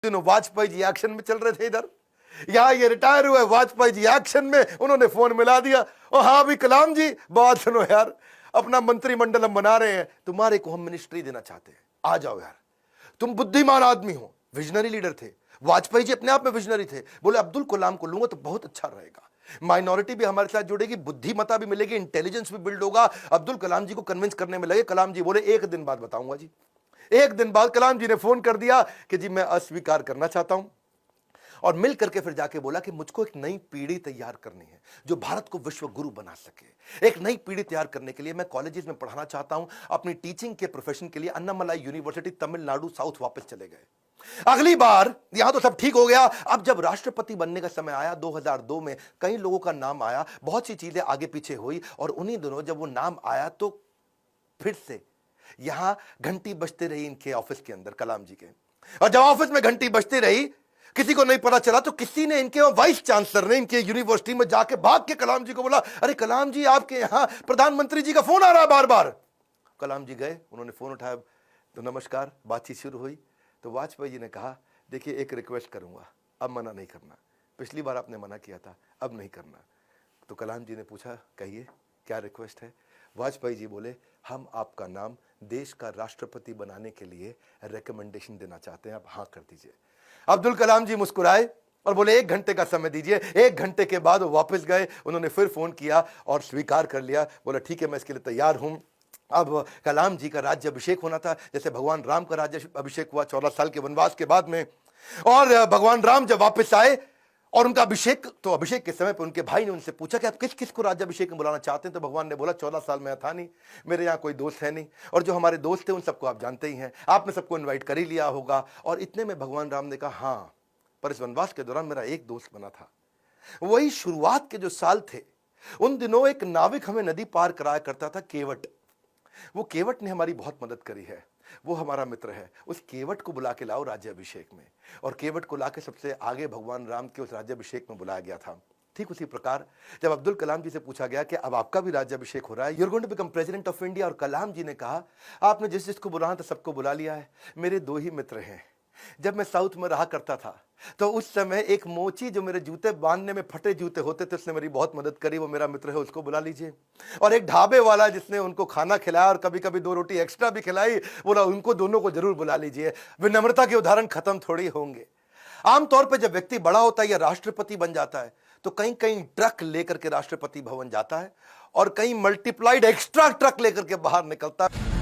दिनों वाजपेयी जी एक्शन में चल रहे थे इधर, यहां ये रिटायर हुए, वाजपेयी जी एक्शन में, उन्होंने फोन मिला दिया, और हाँ भी कलाम जी बात सुनो यार, अपना मंत्रिमंडल हम बना रहे हैं, तुम्हारे को हम मिनिस्ट्री देना चाहते हैं, आ जाओ यार, तुम बुद्धिमान आदमी हो, विजनरी लीडर थे वाजपेयी जी, अपने आप में विजनरी थे। बोले अब्दुल कलाम को लूंगा तो बहुत अच्छा रहेगा, माइनॉरिटी भी हमारे साथ जुड़ेगी, बुद्धिमता भी मिलेगी, इंटेलिजेंस भी बिल्ड होगा, अब्दुल कलाम जी को कन्विंस करने में लगे। कलाम जी बोले एक दिन बाद बताऊंगा जी। एक दिन बाद कलाम जी ने फोन कर दिया कि जी मैं अस्वीकार करना चाहता हूं, और मिल करके फिर जाके बोला कि मुझको एक नई पीढ़ी तैयार करनी है जो भारत को विश्व गुरु बना सके। एक नई पीढ़ी तैयार करने के लिए मैं कॉलेजेस में पढ़ाना चाहता हूं, अपनी टीचिंग के प्रोफेशन के लिए अन्नामलाई यूनिवर्सिटी तमिलनाडु साउथ वापस चले गए। अगली बार यहां तो सब ठीक हो गया, अब जब राष्ट्रपति बनने का समय आया 2002 में, कई लोगों का नाम आया, बहुत सी चीजें आगे पीछे हुई, और उन्हीं दिनों जब वो नाम आया तो फिर से यहां घंटी बजती रही इनके ऑफिस के अंदर, कलाम जी के। और जब ऑफिस में घंटी बजती रही, किसी को नहीं पता चला, तो किसी ने, इनके वाइस चांसलर ने इनके यूनिवर्सिटी में जाके भाग के कलाम जी को बोला, अरे कलाम जी आपके यहां प्रधानमंत्री जी का फोन आ रहा है बार बार। कलाम जी गए, उन्होंने फोन उठाया, तो नमस्कार, बातचीत शुरू हुई। तो वाजपेयी जी ने कहा, देखिए एक रिक्वेस्ट करूंगा, अब मना नहीं करना, पिछली बार आपने मना किया था, अब नहीं करना। तो कलाम जी ने पूछा, कहिए क्या रिक्वेस्ट है। वाजपेयी जी बोले, हम आपका नाम देश का राष्ट्रपति बनाने के लिए रिकमेंडेशन देना चाहते हैं, आप हाँ कर दीजिए। अब्दुल कलाम जी मुस्कुराए और बोले 1 घंटे का समय दीजिए। 1 घंटे के बाद वो वापस गए, उन्होंने फिर फोन किया और स्वीकार कर लिया, बोला ठीक है मैं इसके लिए तैयार हूं। अब कलाम जी का राज्य अभिषेक होना था, जैसे भगवान राम का राज्य अभिषेक हुआ 14 साल के वनवास के बाद में, और भगवान राम जब वापस आए और उनका अभिषेक, तो अभिषेक के समय पर उनके भाई ने उनसे पूछा कि आप किस किस को राज्याभिषेक में बुलाना चाहते हैं। तो भगवान ने बोला 14 साल में था नहीं, मेरे यहाँ कोई दोस्त है नहीं, और जो हमारे दोस्त थे उन सबको आप जानते ही हैं, आपने सबको इन्वाइट कर ही लिया होगा। और इतने में भगवान राम ने कहा, हाँ पर इस वनवास के दौरान मेरा एक दोस्त बना था। वही शुरुआत के जो साल थे, उन दिनों एक नाविक हमें नदी पार कराया करता था, केवट। वो केवट ने हमारी बहुत मदद करी है, वो हमारा मित्र है, उस केवट को बुला के लाओ राज्याभिषेक में। और केवट को लाके सबसे आगे भगवान राम के उस राज्याभिषेक में बुलाया गया था। ठीक उसी प्रकार जब अब्दुल कलाम जी से पूछा गया कि अब आपका भी राज्याभिषेक हो रहा है, you are going to become president of India, और कलाम जी ने कहा, आपने जिस जिसको बुलाना था सबको बुला लिया है, मेरे 2 ही मित्र हैं। जब मैं साउथ में रहा करता था तो उस समय एक मोची जो मेरे जूते बांधने में फटे जूते होते थे, उसने मेरी बहुत मदद करी, वो मेरा मित्र है, उसको बुला लीजिए। और एक ढाबे वाला जिसने उनको खाना खिलाया और कभी कभी 2 रोटी एक्स्ट्रा भी खिलाई, बोला उनको दोनों को जरूर बुला लीजिए। विनम्रता के उदाहरण खत्म थोड़ी होंगे। आमतौर पर जब व्यक्ति बड़ा होता है या राष्ट्रपति बन जाता है तो कहीं कहीं ट्रक लेकर के राष्ट्रपति भवन जाता है, और कहीं मल्टीप्लाइड एक्स्ट्रा ट्रक लेकर के बाहर निकलता है।